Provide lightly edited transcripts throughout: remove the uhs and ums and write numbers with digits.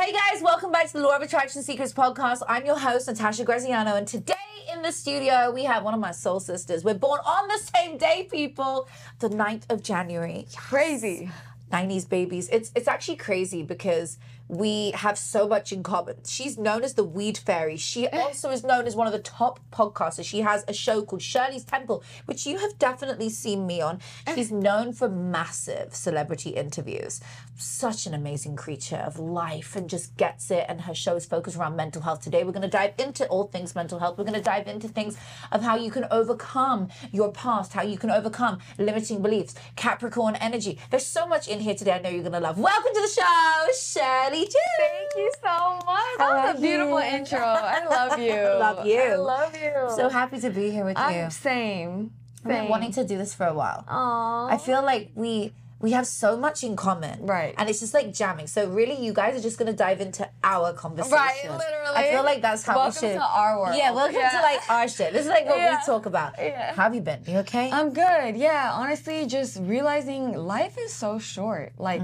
Hey guys, welcome back to the Law of Attraction Secrets podcast. I'm your host, Natasha Graziano, and today in the studio we have one of my soul sisters. We're born on the same day, people, the 9th of January. Crazy. 90s babies. It's actually crazy because we have so much in common. She's known as the Weed Fairy. She also is known as one of the top podcasters. She has a show called Shirley's Temple, which you have definitely seen me on. She's known for massive celebrity interviews. Such an amazing creature of life and just gets it. And her show is focused around mental health. Today, we're going to dive into all things mental health. We're going to dive into things of how you can overcome your past, how you can overcome limiting beliefs, Capricorn energy. There's so much in here today I know you're going to love. Welcome to the show, Shirley Ju. Thank you so much. That was a beautiful intro. I love you. Love you. I love you. So happy to be here with you. Same. I've been wanting to do this for a while. Aww. I feel like we have so much in common. Right. And it's just like jamming. So really, you guys are just going to dive into our conversation. Right, literally. I feel like that's how welcome we should. to our world. Yeah, welcome to like our shit. This is like what we talk about. Yeah. How have you been? You okay? I'm good. Yeah, honestly, just realizing life is so short. Like,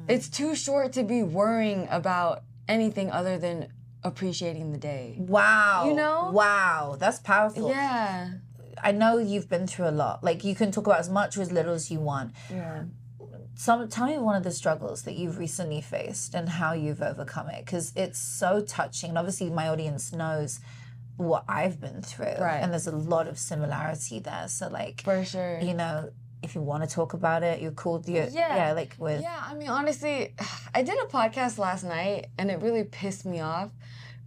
it's too short to be worrying about anything other than appreciating the day. Wow. You know? Wow. That's powerful. Yeah. I know you've been through a lot. Like, you can talk about as much or as little as you want. Yeah. Tell me one of the struggles that you've recently faced and how you've overcome it, because it's so touching. And obviously my audience knows what I've been through. Right. And there's a lot of similarity there. So like, For sure. you know, if you want to talk about it, you're cool. Yeah, like with... Yeah, I mean, honestly, I did a podcast last night and it really pissed me off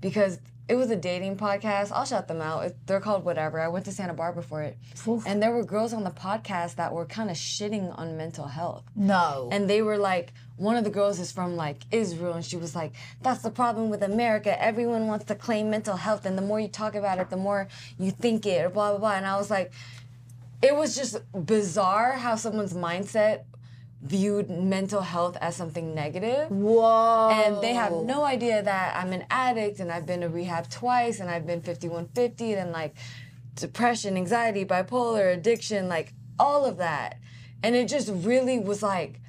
because it was a dating podcast. I'll shout them out. They're called Whatever. I went to Santa Barbara for it. Oof. And there were girls on the podcast that were kind of shitting on mental health. No. And they were like, one of the girls is from like Israel, and she was like, that's the problem with America. Everyone wants to claim mental health, and the more you talk about it, the more you think it, or blah, blah, blah. And I was like, it was just bizarre how someone's mindset viewed mental health as something negative. Whoa. And they have no idea that I'm an addict and I've been to rehab twice and I've been 5150 and like depression, anxiety, bipolar, addiction, like all of that. And it just really was like,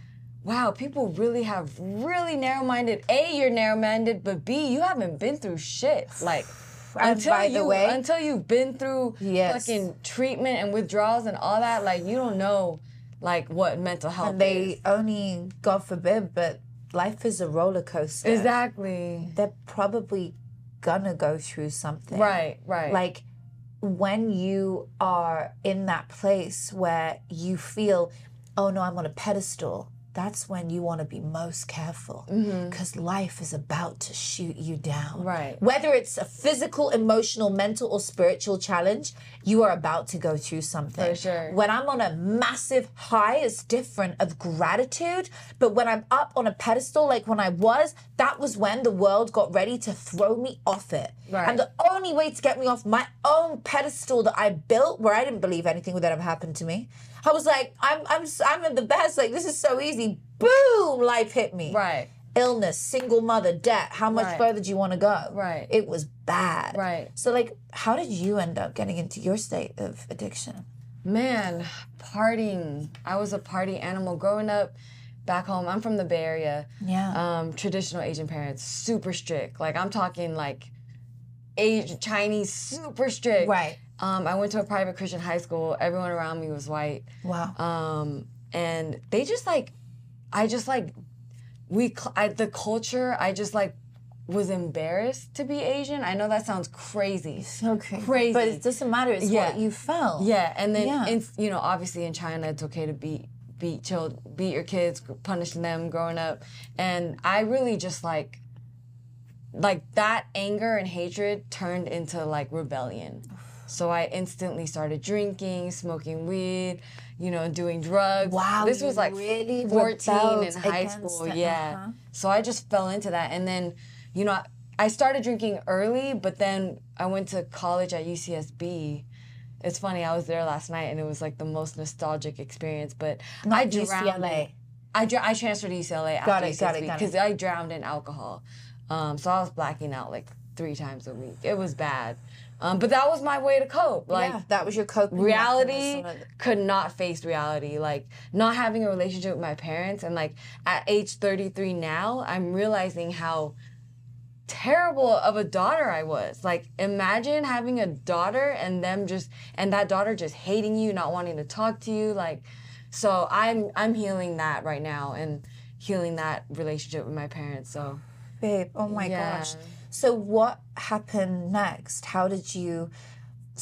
wow, people really have really narrow-minded. A, you're narrow-minded, but B, you haven't been through shit. Like, until you've been through fucking treatment and withdrawals and all that, like, you don't know, like, what mental health is. Only, God forbid, but life is a roller coaster. Exactly. They're probably gonna go through something. Right, right. Like, when you are in that place where you feel, oh no, I'm on a pedestal, that's when you want to be most careful, because life is about to shoot you down. Right. Whether it's a physical, emotional, mental, or spiritual challenge, you are about to go through something. For sure. When I'm on a massive high, it's different of gratitude. But when I'm up on a pedestal, like when I was, that was when the world got ready to throw me off it. Right. And the only way to get me off my own pedestal that I built, where I didn't believe anything would ever happen to me, I was like, I'm the best. Like, this is so easy. Boom, life hit me. Right. Illness, single mother, debt. How much further do you want to go? Right. It was bad. Right. So, like, how did you end up getting into your state of addiction? Man, partying. I was a party animal growing up back home. I'm from the Bay Area. Yeah. Traditional Asian parents, super strict. Like, I'm talking like Chinese, super strict. Right. I went to a private Christian high school. Everyone around me was white. Wow. And they just like, the culture, I just like was embarrassed to be Asian. I know that sounds crazy. So crazy. Crazy. But it doesn't matter. It's what you felt. Yeah. And then, you know, obviously in China, it's okay to beat your kids, punish them growing up. And I really just like that anger and hatred turned into like rebellion. So I instantly started drinking, smoking weed, you know, doing drugs. Wow, this was like really 14 in high school. Yeah. So I just fell into that. And then, you know, I started drinking early, but then I went to college at UCSB. It's funny, I was there last night and it was like the most nostalgic experience, but I drowned. UCLA. I transferred to UCLA after UCSB because I drowned in alcohol. So I was blacking out like 3 times a week. It was bad. But that was my way to cope. Like, yeah, that was your coping reality mechanism. could not face reality. Like, not having a relationship with my parents, and like at age 33 now, I'm realizing how terrible of a daughter I was. Like, imagine having a daughter and that daughter just hating you, not wanting to talk to you. Like, so I'm healing that right now and healing that relationship with my parents. So, Babe, oh my gosh. So what happened next? How did you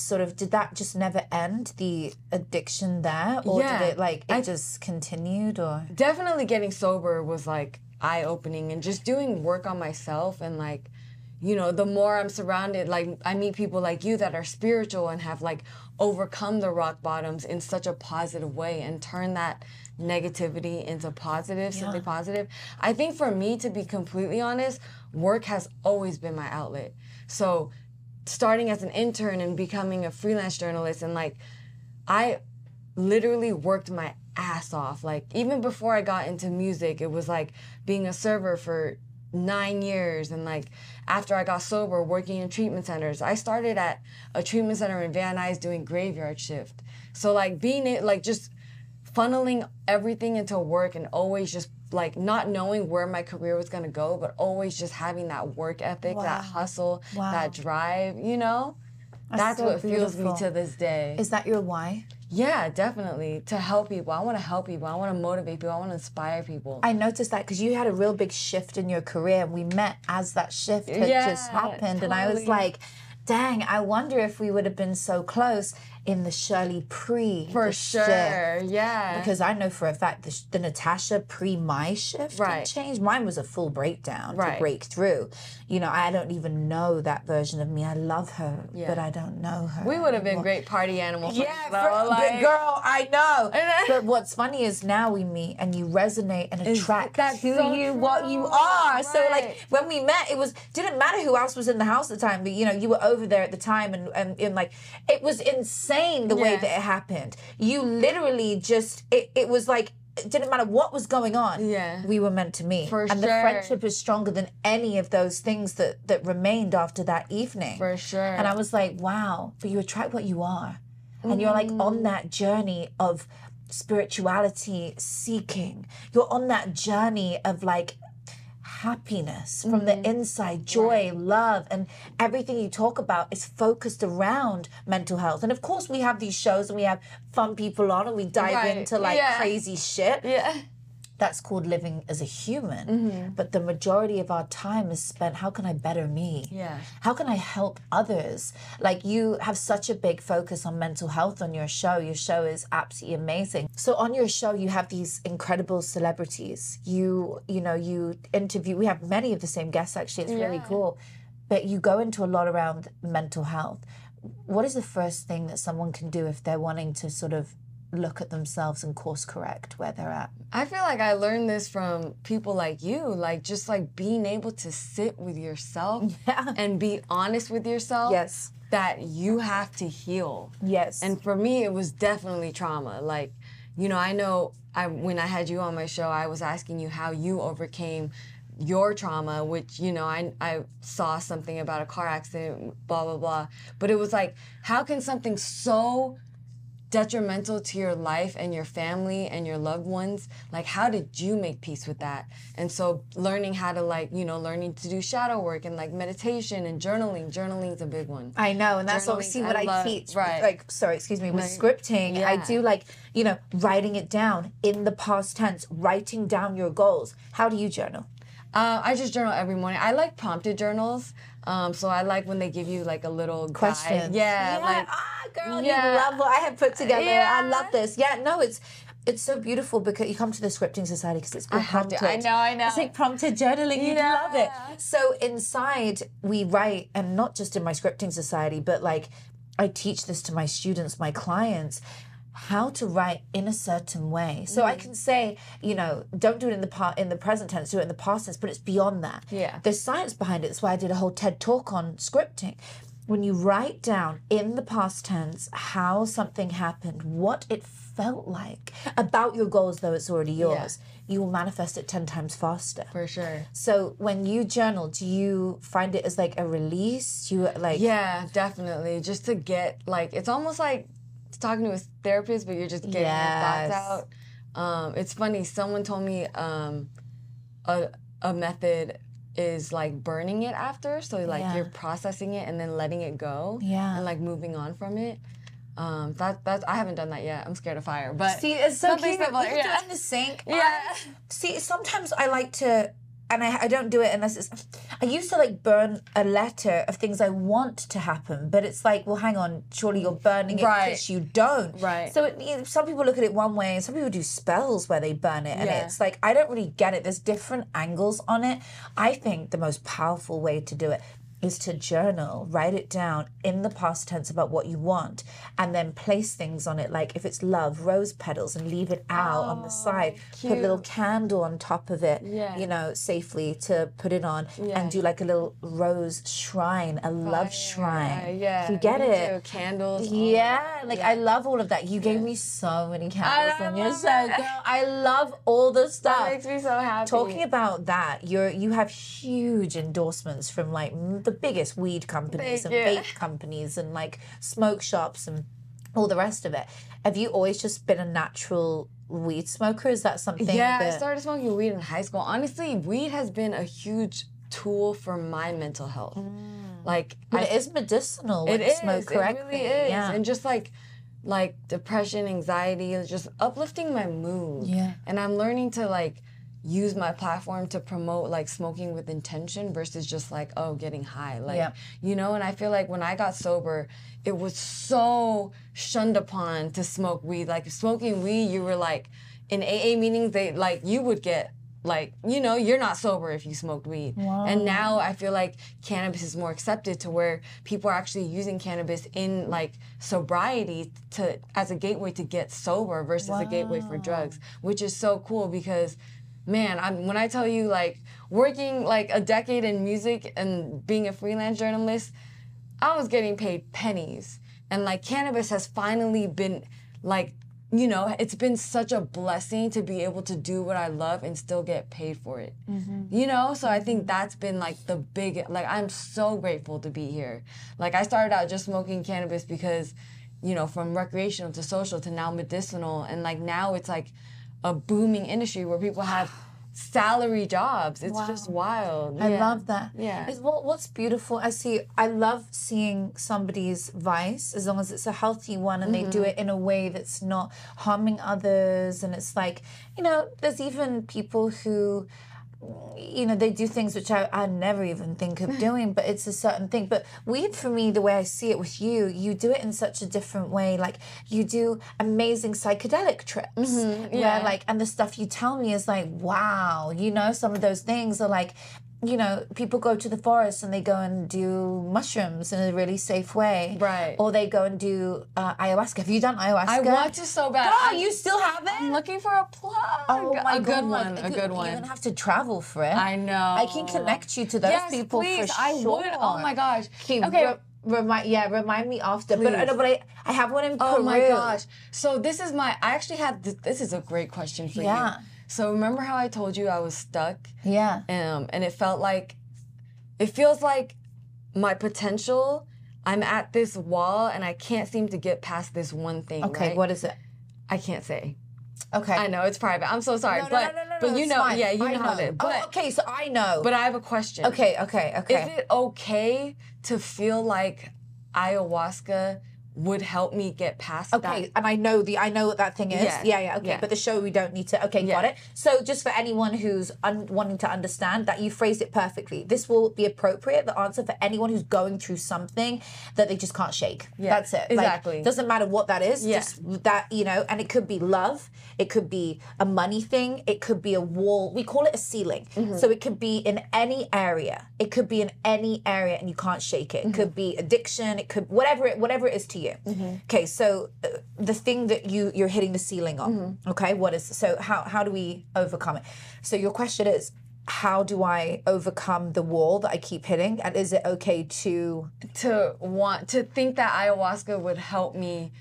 did that just never end, the addiction there? Or did it it just continued, or? Definitely getting sober was like eye-opening, and just doing work on myself, and like, you know, the more I'm surrounded, like I meet people like you that are spiritual and have like overcome the rock bottoms in such a positive way and turn that negativity into positive, something positive. I think for me, to be completely honest, work has always been my outlet. So starting as an intern and becoming a freelance journalist, and like I literally worked my ass off. Like, even before I got into music, it was like being a server for 9 years, and like after I got sober, working in treatment centers. I started at a treatment center in Van Nuys doing graveyard shift. So like just funneling everything into work, and always just like not knowing where my career was going to go, but always just having that work ethic, that hustle, that drive, you know? That's so what fuels me to this day. Is that your why? Yeah, definitely. To help people. I want to help people. I want to motivate people. I want to inspire people. I noticed that because you had a real big shift in your career, and we met as that shift had just happened. Totally. And I was like, dang, I wonder if we would have been so close in the Shirley For sure, shift. yeah. Because I know for a fact the Natasha pre my shift had changed. Mine was a full breakdown to break through. You know, I don't even know that version of me. I love her, but I don't know her. We would have been great party animals. Yeah, girl, I know. But what's funny is now we meet and you resonate and attract what you are. Right. So like when we met, didn't matter who else was in the house at the time, but you know, you were over there at the time, and like it was insane the way that it happened. You literally just it was like, it didn't matter what was going on. Yeah, we were meant to meet. The friendship is stronger than any of those things that remained after that evening. For sure. And I was like, wow, but you attract what you are. And you're like on that journey of spirituality seeking. You're on that journey of like happiness from the inside, joy, love, and everything you talk about is focused around mental health. And of course we have these shows and we have fun people on and we dive into like crazy shit. Yeah. That's called living as a human. But the majority of our time is spent, how can I better me? Yeah. How can I help others? Like, you have such a big focus on mental health on your show. Your show is absolutely amazing. So on your show, you have these incredible celebrities. You interview, we have many of the same guests actually, it's really cool. But you go into a lot around mental health. What is the first thing that someone can do if they're wanting to sort of look at themselves and course correct where they're at? I feel like I learned this from people like you, like just like being able to sit with yourself and be honest with yourself. Yes. That you have to heal. Yes. And for me, it was definitely trauma. Like, you know, when I had you on my show, I was asking you how you overcame your trauma, which, you know, I saw something about a car accident, blah, blah, blah. But it was like, how can something so detrimental to your life and your family and your loved ones, like how did you make peace with that? And so learning how to learning to do shadow work and like meditation and journaling's a big one. I know, and that's obviously what I teach. Right. Like, sorry, excuse me, with scripting, I do like, you know, writing it down in the past tense, writing down your goals. How do you journal? I just journal every morning. I like prompted journals. So I like when they give you like a little question. Yeah. Girl, you love what I have put together. I love this. Yeah, no, it's so beautiful because you come to the Scripting Society because it's called prompted. I know. It's like prompted journaling. You love it. So inside we write, and not just in my Scripting Society, but like I teach this to my students, my clients, how to write in a certain way. So I can say, you know, don't do it in the present tense, do it in the past tense, but it's beyond that. Yeah. There's science behind it. That's why I did a whole TED talk on scripting. when you write down in the past tense how something happened, what it felt like about your goals, though it's already yours, you will manifest it 10 times faster. For sure. So when you journal, do you find it as like a release? Do you like... Yeah, definitely. Just to get, like, it's almost like talking to a therapist, but you're just getting your thoughts out. It's funny, someone told me a method is like burning it after, so like you're processing it and then letting it go, and like moving on from it. That's I haven't done that yet. I'm scared of fire, but see, it's so cute. Simple, You can do it in the sink. Yeah. See, sometimes I like to, and I don't do it unless it's. I used to like burn a letter of things I want to happen, but it's like, well, hang on, surely you're burning it because you don't. Right. So some people look at it one way, and some people do spells where they burn it, and it's like, I don't really get it. There's different angles on it. I think the most powerful way to do it is to journal, write it down in the past tense about what you want, and then place things on it, like if it's love, rose petals, and leave it out on the side. Cute. Put a little candle on top of it, you know, safely to put it on, and do like a little rose shrine, a love shrine. You get it? Candles. I love all of that. You gave me so many candles, and you're so good. I love all the stuff. That makes me so happy. Talking about that, you have huge endorsements from like the biggest weed companies and vape companies and like smoke shops and all the rest of it. Have you always just been a natural weed smoker? Is that something I started smoking weed in high school. Honestly, weed has been a huge tool for my mental health. Like, it is medicinal when you smoke correctly. It really is. And just like depression, anxiety, just uplifting my mood. And I'm learning to like use my platform to promote like smoking with intention versus just like, oh, getting high. Like, you know, and I feel like when I got sober, it was so shunned upon to smoke weed. Like smoking weed, you were like, in AA meetings, they like, you would get like, you know, you're not sober if you smoked weed. And now I feel like cannabis is more accepted to where people are actually using cannabis in like sobriety as a gateway to get sober versus a gateway for drugs, which is so cool because man, when I tell you, like, working, like, a decade in music and being a freelance journalist, I was getting paid pennies. And, like, cannabis has finally been, like, you know, it's been such a blessing to be able to do what I love and still get paid for it. You know? So I think that's been, like, the big, like, I'm so grateful to be here. Like, I started out just smoking cannabis because, you know, from recreational to social to now medicinal. And, like, now it's, like, a booming industry where people have salary jobs. It's just wild. I love that. What's beautiful, I love seeing somebody's vice, as long as it's a healthy one and they do it in a way that's not harming others. And it's like, you know, there's even people who, you know, they do things which I never even think of doing, but it's a certain thing. But weed, for me, the way I see it with you, you do it in such a different way. Like, you do amazing psychedelic trips where, like, and the stuff you tell me is like, wow, you know, some of those things are like, you know, people go to the forest and they go and do mushrooms in a really safe way. Right. Or they go and do ayahuasca. Have you done ayahuasca? I want to so bad. Oh, you still have it? I'm looking for a plug. Oh my a God. good one. A good one. You don't have to travel for it. I know. I can connect you to those people please, for sure. I would. Oh my gosh. Okay. Remind me after. Please. But I have one in Peru. Oh my gosh. So this is I actually had this is a great question for you. So remember how I told you I was stuck? And it feels like my potential, I'm at this wall and I can't seem to get past this one thing. Okay, what is it? I can't say. Okay. I know, it's private. I'm so sorry. No, but you know, you know how it is. But, okay, so I know. But I have a question. Okay. Is it okay to feel like ayahuasca would help me get past that? Okay, and I know what that thing is. Okay, but the show we don't need to. Okay, got it. So just for anyone who's wanting to understand that, you phrased it perfectly. This will be appropriate, the answer for anyone who's going through something that they just can't shake. That's it. Exactly. Like, doesn't matter what that is. Just that, you know, and it could be love. It could be a money thing. It could be a wall. We call it a ceiling. So it could be in any area. It could be in any area and you can't shake it. It could be addiction. It could, whatever it is to you. Okay, so the thing that you're hitting the ceiling on, okay, what is, so how do we overcome it? So your question is, how do I overcome the wall that I keep hitting? And is it okay to want to think that ayahuasca would help me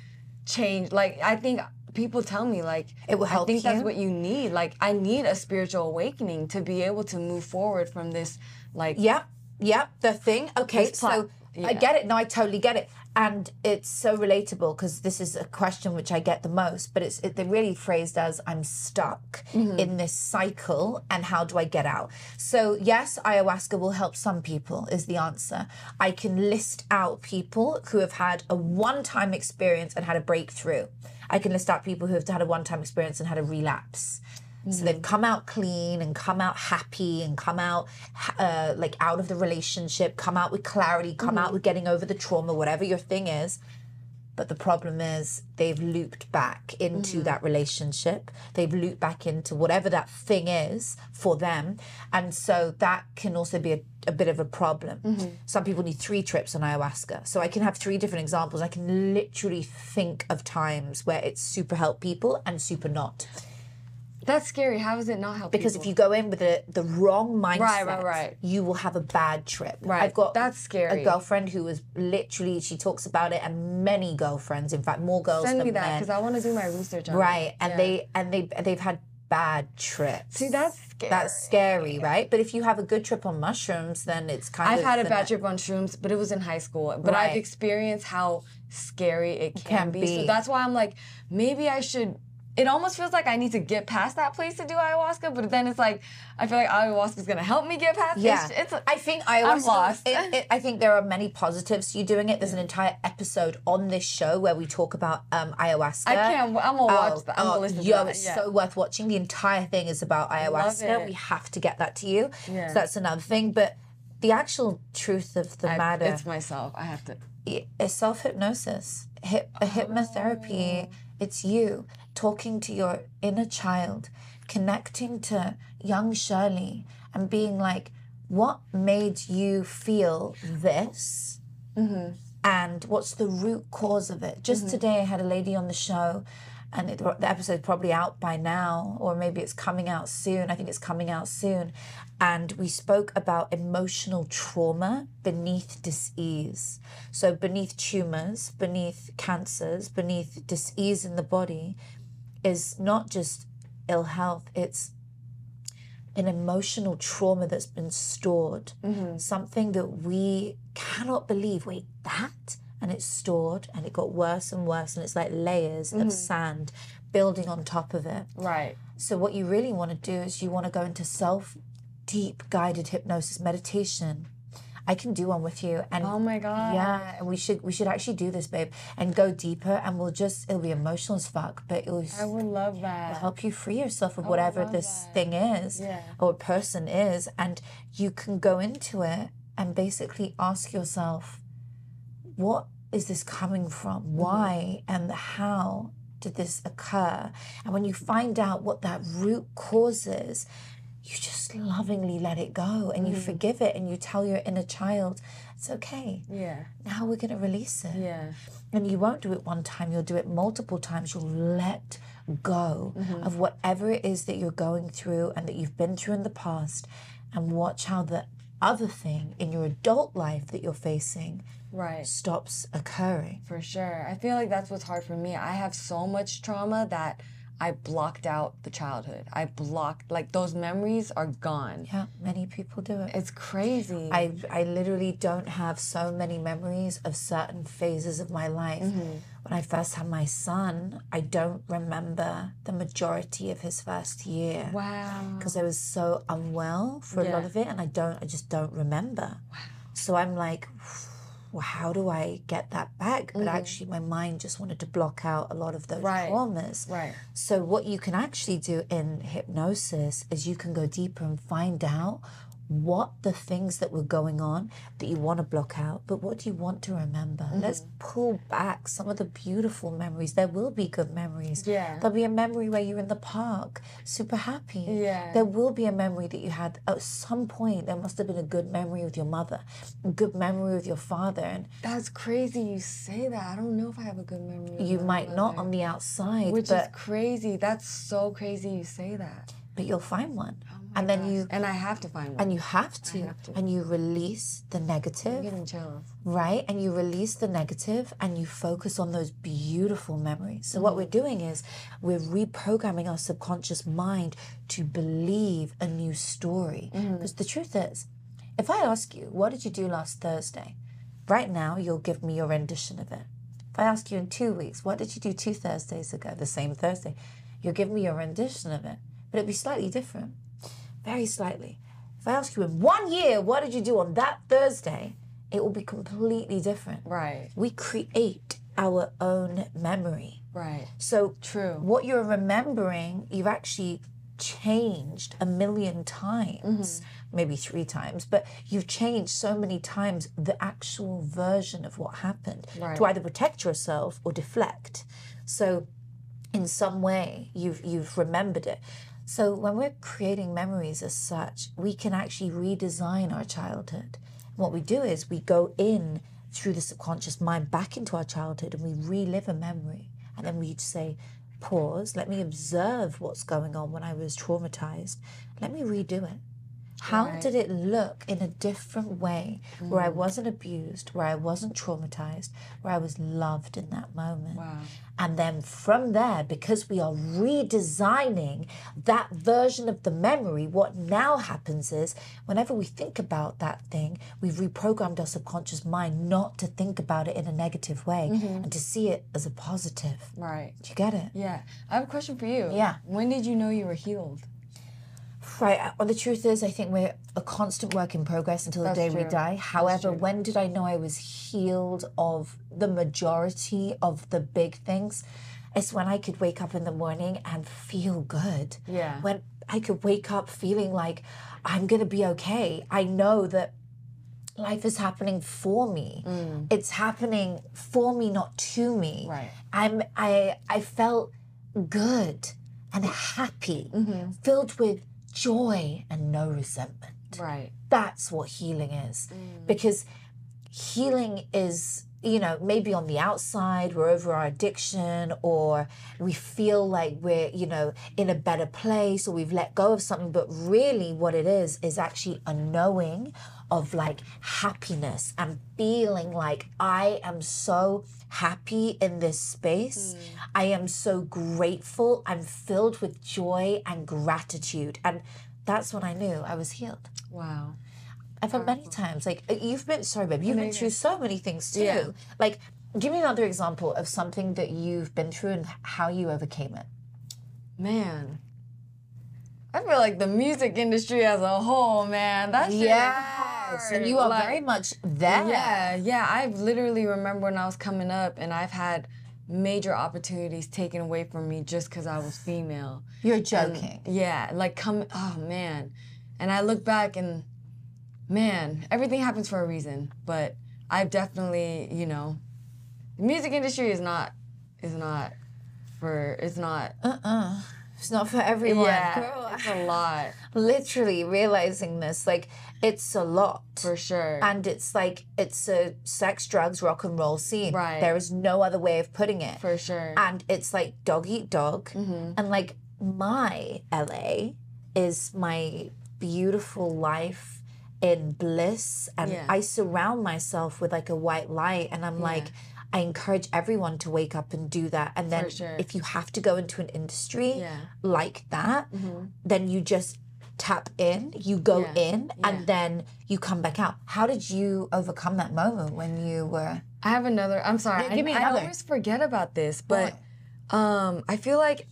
change? Like, I think people tell me, like, it will help I think you? that's what you need. Like, I need a spiritual awakening to be able to move forward from this, like... Yeah, the thing. Okay, so I get it. No, I totally get it. And it's so relatable because this is a question which I get the most, but they're really phrased as I'm stuck in this cycle and how do I get out? So yes, ayahuasca will help some people is the answer. I can list out people who have had a one-time experience and had a breakthrough. I can list out people who have had a one-time experience and had a relapse. So they've come out clean and come out happy and come out like out of the relationship, come out with clarity, come out with getting over the trauma, whatever your thing is. But the problem is they've looped back into that relationship. They've looped back into whatever that thing is for them. And so that can also be a bit of a problem. Some people need 3 trips on ayahuasca. So I can have 3 different examples. I can literally think of times where it's super helped people and super not. That's scary. How does it not help Because people? if you go in with the wrong mindset, right. you will have a bad trip. Right. I've got That's scary. a girlfriend who was literally, she talks about it, and many girlfriends, in fact, more girls than men. Send me that because I want to do my research on it. Right, and they've had bad trips. See, that's scary. That's scary, right? But if you have a good trip on mushrooms, then it's kind of... I've had a bad trip on shrooms, but it was in high school. But I've experienced how scary it can be. So that's why I'm like, maybe I should... It almost feels like I need to get past that place to do ayahuasca, but then it's like, I feel like ayahuasca is going to help me get past it. I think ayahuasca... I'm lost. I think there are many positives to you doing it. There's an entire episode on this show where we talk about ayahuasca. I'm going to watch that. I'm going to listen to that. It's so worth watching. The entire thing is about ayahuasca. We have to get that to you. Yeah. So that's another thing. But the actual truth of the matter... It's myself. I have to... It's self-hypnosis. Hypnotherapy, it's you talking to your inner child, connecting to young Shirley and being like, what made you feel this? And what's the root cause of it? Just today I had a lady on the show, and the episode's probably out by now, or maybe it's coming out soon. I think it's coming out soon. And we spoke about emotional trauma beneath dis-ease. So beneath tumors, beneath cancers, beneath dis-ease in the body is not just ill health, it's an emotional trauma that's been stored. Something that we cannot believe, wait, that? And it's stored and it got worse and worse, and it's like layers of sand building on top of it. Right. So what you really want to do is you want to go into deep guided hypnosis meditation. I can do one with you, and oh my god, yeah, and we should actually do this, babe, and go deeper, and it'll be emotional as fuck, but I would love that. It'll help you free yourself of whatever this thing is or person is, and you can go into it and basically ask yourself, what is this coming from? Why and how did this occur? And when you find out what that root cause is, you just lovingly let it go and you forgive it, and you tell your inner child, it's okay. Yeah. Now we're going to release it. Yeah. And you won't do it one time, you'll do it multiple times. You'll let go of whatever it is that you're going through and that you've been through in the past, and watch how the other thing in your adult life that you're facing stops occurring. For sure. I feel like that's what's hard for me. I have so much trauma that I blocked out the childhood. Like, those memories are gone. Yeah, many people do it. It's crazy. I literally don't have so many memories of certain phases of my life. When I first had my son, I don't remember the majority of his first year. Wow. Because I was so unwell for a lot of it, and I just don't remember. Wow. So I'm like, well, how do I get that back? But actually my mind just wanted to block out a lot of those traumas. Right. So what you can actually do in hypnosis is you can go deeper and find out what the things that were going on that you want to block out, but what do you want to remember? Let's pull back some of the beautiful memories. There will be good memories. Yeah. There'll be a memory where you're in the park, super happy. Yeah. There will be a memory that you had at some point. There must have been a good memory with your mother, a good memory with your father. And that's crazy you say that. I don't know if I have a good memory with you my might mother. not on the outside. Which is crazy. That's so crazy you say that. But you'll find one. Oh and then you and I have to find one. and you have to, and you release the negative. I'm getting chills. Right? And you release the negative and you focus on those beautiful memories. So what we're doing is we're reprogramming our subconscious mind to believe a new story. Because the truth is, if I ask you, what did you do last Thursday? Right now, you'll give me your rendition of it. If I ask you in 2 weeks, what did you do 2 Thursdays ago, the same Thursday? You'll give me your rendition of it. But it'll be slightly different. Very slightly. If I ask you in 1 year, what did you do on that Thursday? It will be completely different. Right. We create our own memory. Right. So True. what you're remembering, you've actually changed a million times, maybe 3 times, but you've changed so many times the actual version of what happened to either protect yourself or deflect. So in some way, you've remembered it. So when we're creating memories as such, we can actually redesign our childhood. What we do is we go in through the subconscious mind back into our childhood and we relive a memory. And then we say, pause, let me observe what's going on when I was traumatized. Let me redo it. How did it look in a different way where I wasn't abused, where I wasn't traumatized, where I was loved in that moment? Wow. And then from there, because we are redesigning that version of the memory, what now happens is whenever we think about that thing, we've reprogrammed our subconscious mind not to think about it in a negative way and to see it as a positive. Right. Do you get it? Yeah. I have a question for you. Yeah. When did you know you were healed? Right. Well, the truth is, I think we're a constant work in progress until the day we die. However, when did I know I was healed of the majority of the big things? It's when I could wake up in the morning and feel good. Yeah. When I could wake up feeling like I'm going to be okay. I know that life is happening for me. It's happening for me, not to me. Right. I felt good and happy, filled with joy and no resentment. Right. That's what healing is. Because healing is, you know, maybe on the outside, we're over our addiction, or we feel like we're, you know, in a better place, or we've let go of something. But really what it is actually a knowing of like happiness and feeling like I am so happy in this space. I am so grateful. I'm filled with joy and gratitude. And that's when I knew I was healed. Wow. I've had many times, like, you've been, sorry, babe, you've been through so many things too. Yeah. Like, give me another example of something that you've been through and how you overcame it. Man. I feel like the music industry as a whole, man, that shit is hard. And you are very much there. Yeah. I literally remember when I was coming up and I've had major opportunities taken away from me just because I was female. You're joking. Oh man. And I look back and, man, everything happens for a reason. But I've definitely, you know, the music industry is not for everyone. Yeah, Girl, it's a lot. Literally realizing this, like, it's a lot. For sure. And it's like, it's a sex, drugs, rock and roll scene. Right. There is no other way of putting it. For sure. And it's like dog eat dog. And like my LA is my beautiful life in bliss. And I surround myself with like a white light. And I'm like, I encourage everyone to wake up and do that. And then if you have to go into an industry like that, then you just tap in, you go in, and then you come back out. How did you overcome that moment when you were... I have another, I'm sorry. Yeah, give me another. I always forget about this, but I feel like,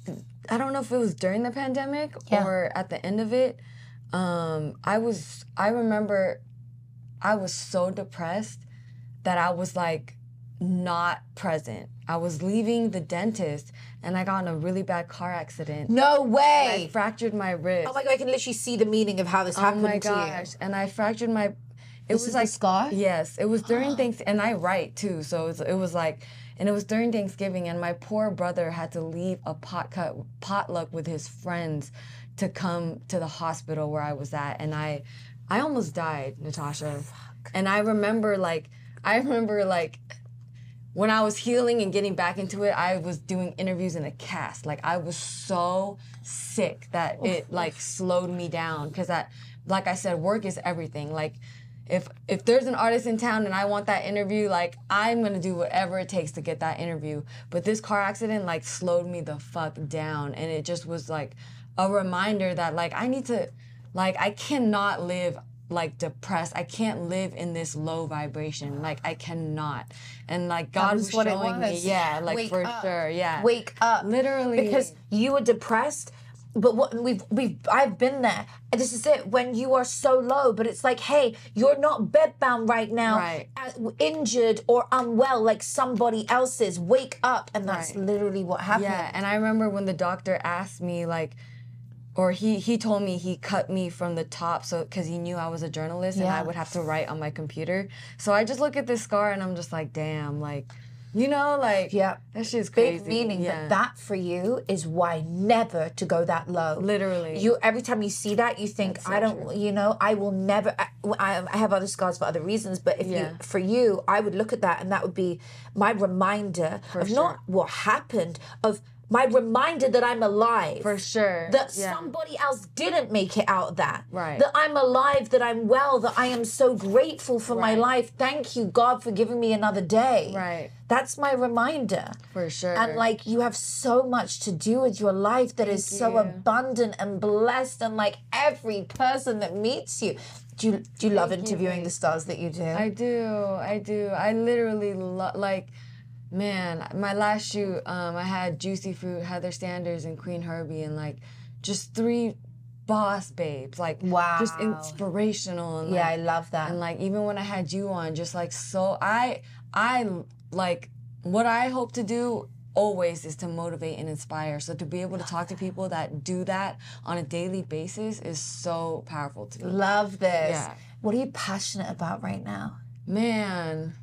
I don't know if it was during the pandemic or at the end of it, I remember I was so depressed that I was like, not present. I was leaving the dentist and I got in a really bad car accident. No way! And I fractured my wrist. Oh my God, I can literally see the meaning of how this happened to you. Oh my gosh. And I fractured my... This was like the scar? Yes. It was during Thanksgiving, and I write too, so it was like... And it was during Thanksgiving, and my poor brother had to leave a potluck with his friends to come to the hospital where I was at. And I almost died, Natasha. Fuck. And I remember when I was healing and getting back into it, I was doing interviews in a cast. Like, I was so sick that it, like, slowed me down. Because, like I said, work is everything. Like, if there's an artist in town and I want that interview, like, I'm going to do whatever it takes to get that interview. But this car accident, like, slowed me the fuck down. And it just was, like, a reminder that, like, I need to, like, I cannot live like depressed. I can't live in this low vibration. Like, I cannot. And like God was showing me, yeah, like Wake for up. sure, yeah. Wake up. Literally. Because you were depressed, but what I've been there. And this is it. When you are so low, but it's like, hey, you're not bedbound right now, Right. Injured or unwell like somebody else is. Wake up. And that's Right. literally what happened. Yeah, and I remember when the doctor asked me, like, or he told me he cut me from the top, so because he knew I was a journalist and Yeah. I would have to write on my computer. So I just look at this scar and I'm just like, damn, like, you know, like, Yeah. that shit's crazy. Big meaning, yeah. but that for you is why never to go that low. Literally. You every time you see that, you think, That's so I don't, true. you know, I will never. I have other scars for other reasons, but if Yeah. for you, I would look at that and that would be my reminder of not sure. what happened, of my reminder that I'm alive. For sure. That yeah. somebody else didn't make it out of that. Right. That I'm alive, that I'm well, that I am so grateful for my Right. life. Thank you, God, for giving me another day. Right. That's my reminder. For sure. And like you have so much to do with your life that is so you. abundant and blessed, and like every person that meets you. Do you love interviewing the stars that you do? I do. I literally like, man, my last shoot, I had Juicy Fruit, Heather Sanders, and Queen Herbie, and like just 3 boss babes, like Wow. just inspirational. And Yeah, like, I love that. And like even when I had you on, just like so, I like what I hope to do always is to motivate and inspire. So to be able to talk to people that do that on a daily basis is so powerful to me. Love this. Yeah. What are you passionate about right now? Man,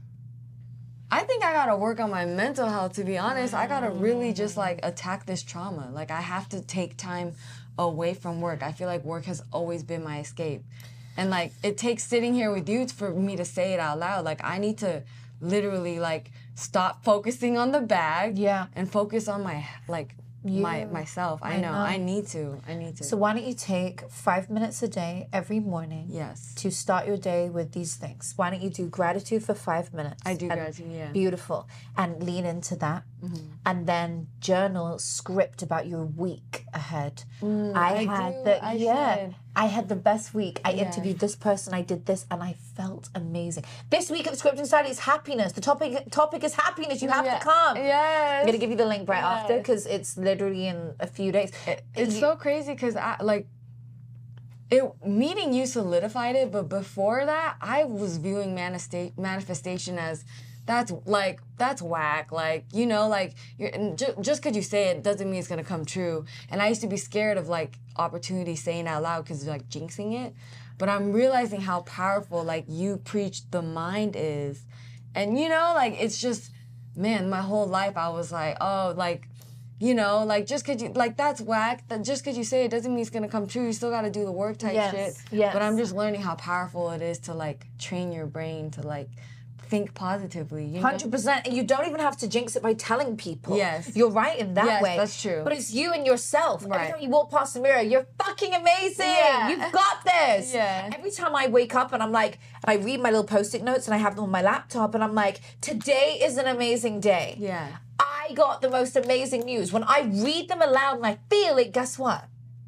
I think I gotta work on my mental health, to be honest. I gotta really just like attack this trauma. Like, I have to take time away from work. I feel like work has always been my escape. And like, it takes sitting here with you for me to say it out loud. Like, I need to literally like stop focusing on the bag, Yeah. and focus on my like myself. I know. I need to. So why don't you take 5 minutes a day every morning Yes. to start your day with these things? Why don't you do gratitude for 5 minutes? I do And gratitude, yeah. Beautiful. And lean into that. And then journal, script about your week ahead. I had the best week. I interviewed this person, I did this, and I felt amazing. This week at the Scripting Society is happiness. The topic is happiness. You have to come. Yes. I'm gonna give you the link right after because it's literally in a few days. It's so crazy because meeting you solidified it, but before that, I was viewing manifestation as that's whack. Like, you know, like just because you say it doesn't mean it's gonna come true. And I used to be scared of like opportunity saying out loud because like jinxing it. But I'm realizing how powerful like you preach the mind is, and you know, like it's just, man, my whole life I was like, oh, like, you know, like just because you, like that's whack, that just because you say it doesn't mean it's going to come true. You still got to do the work type shit. Yes. But I'm just learning how powerful it is to like train your brain to like think positively. You know? 100%. And you don't even have to jinx it by telling people. Yes. You're right in that Yes, way. that's true. But it's you and yourself. Every Right. time you walk past the mirror, you're fucking amazing. Yeah. You've got this. Yeah. Every time I wake up and I'm like, and I read my little Post-it notes and I have them on my laptop and I'm like, today is an amazing day. Yeah. I got the most amazing news. When I read them aloud and I feel it, guess what?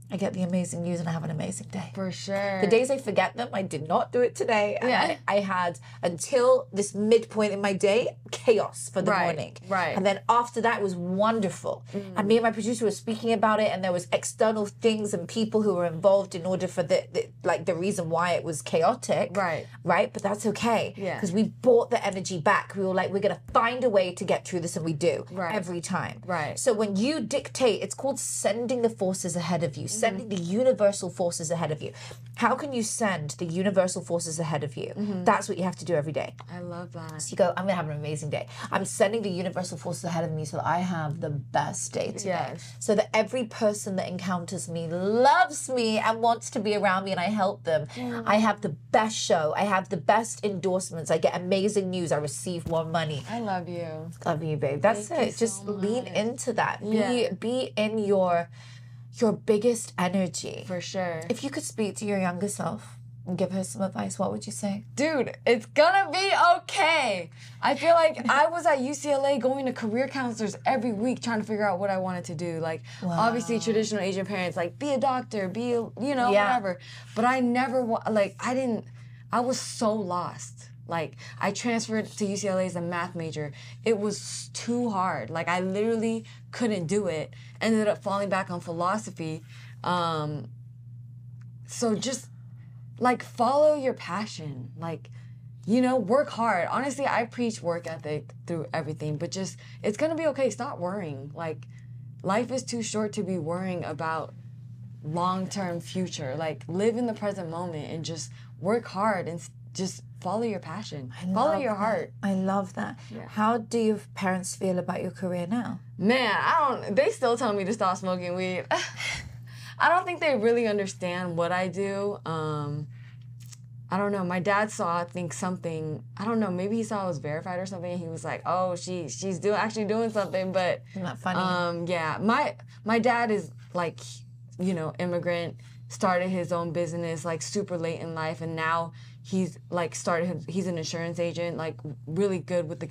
I get the amazing news and I have an amazing day. For sure. The days I forget them, I did not do it today. And Yeah. I had, until this midpoint in my day, chaos for the Right, morning. right. And then after that, it was wonderful. And me and my producer were speaking about it, and there was external things and people who were involved in order for the reason why it was chaotic. Right. Right? But that's okay. Yeah. Because we brought the energy back. We were like, we're going to find a way to get through this, and we do. Right. Every time. Right. So when you dictate, it's called sending the forces ahead of you. sending the universal forces ahead of you. How can you send the universal forces ahead of you? That's what you have to do every day. I love that. So you go, I'm going to have an amazing day. I'm sending the universal forces ahead of me so that I have the best day today. Yes. So that every person that encounters me loves me and wants to be around me and I help them. I have the best show. I have the best endorsements. I get amazing news. I receive more money. I love you. Love you, babe. That's Thank you it. Just so lean much. into that. Yeah. Be in your biggest energy. For sure. If you could speak to your younger self and give her some advice, what would you say? Dude, it's gonna be okay. I feel like I was at UCLA going to career counselors every week trying to figure out what I wanted to do. Like, obviously, traditional Asian parents, like, be a doctor, be a, whatever. But I never, I was so lost. Like, I transferred to UCLA as a math major. It was too hard. Like, I literally couldn't do it. Ended up falling back on philosophy. So just, like, follow your passion. Like, work hard. Honestly, I preach work ethic through everything. But just, it's going to be okay. Stop worrying. Like, life is too short to be worrying about long-term future. Like, live in the present moment and just work hard and just follow your passion. Follow your heart. I love that. Yeah. How do your parents feel about your career now? Man, they still tell me to stop smoking weed. I don't think they really understand what I do. I don't know. My dad saw, I think, something. I don't know. Maybe he saw I was verified or something. And he was like, "Oh, she's actually doing something." But isn't that funny? Yeah. My dad is like, immigrant. Started his own business like super late in life, and now he's like he's an insurance agent, like really good with the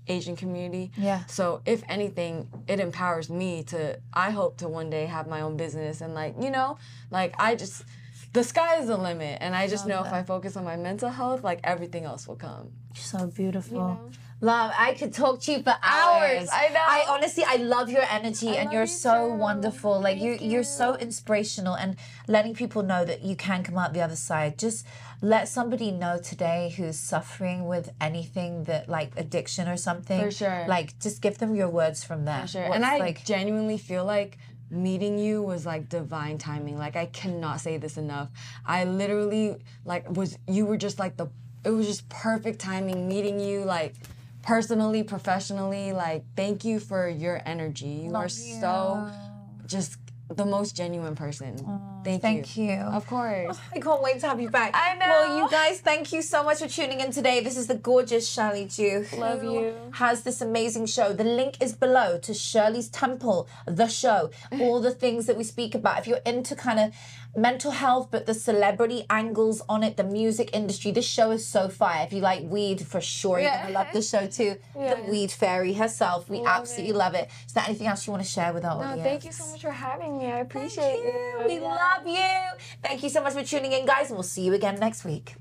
Asian community. Yeah. So if anything, it empowers me to, I hope to one day have my own business and the sky is the limit. And I just know if I focus on my mental health, like everything else will come. You're so beautiful. know? Love, I could talk to you for hours. I know. I honestly, I love your energy and love you're you so too. wonderful. Like Thank you're so inspirational and letting people know that you can come out the other side. Just let somebody know today who's suffering with anything that like addiction or something. For sure. Like just give them your words from that. For sure. And I genuinely feel like meeting you was like divine timing. Like I cannot say this enough. I literally you were just like it was just perfect timing meeting you, like personally, professionally. Like thank you for your energy. You are so just the most genuine person. Thank you. Of course. I can't wait to have you back. I know. Well, you guys, thank you so much for tuning in today. This is the gorgeous Shirley Ju. Love you. Has this amazing show. The link is below to Shirley's Temple, the show, all the things that we speak about. If you're into kind of mental health, but the celebrity angles on it, the music industry, this show is so fire. If you like weed, for sure, you're going to love this show too. The weed fairy herself. We absolutely love it. Is there anything else you want to share with our audience? Thank you so much for having me. I appreciate you. We love you. Thank you so much for tuning in, guys, and we'll see you again next week.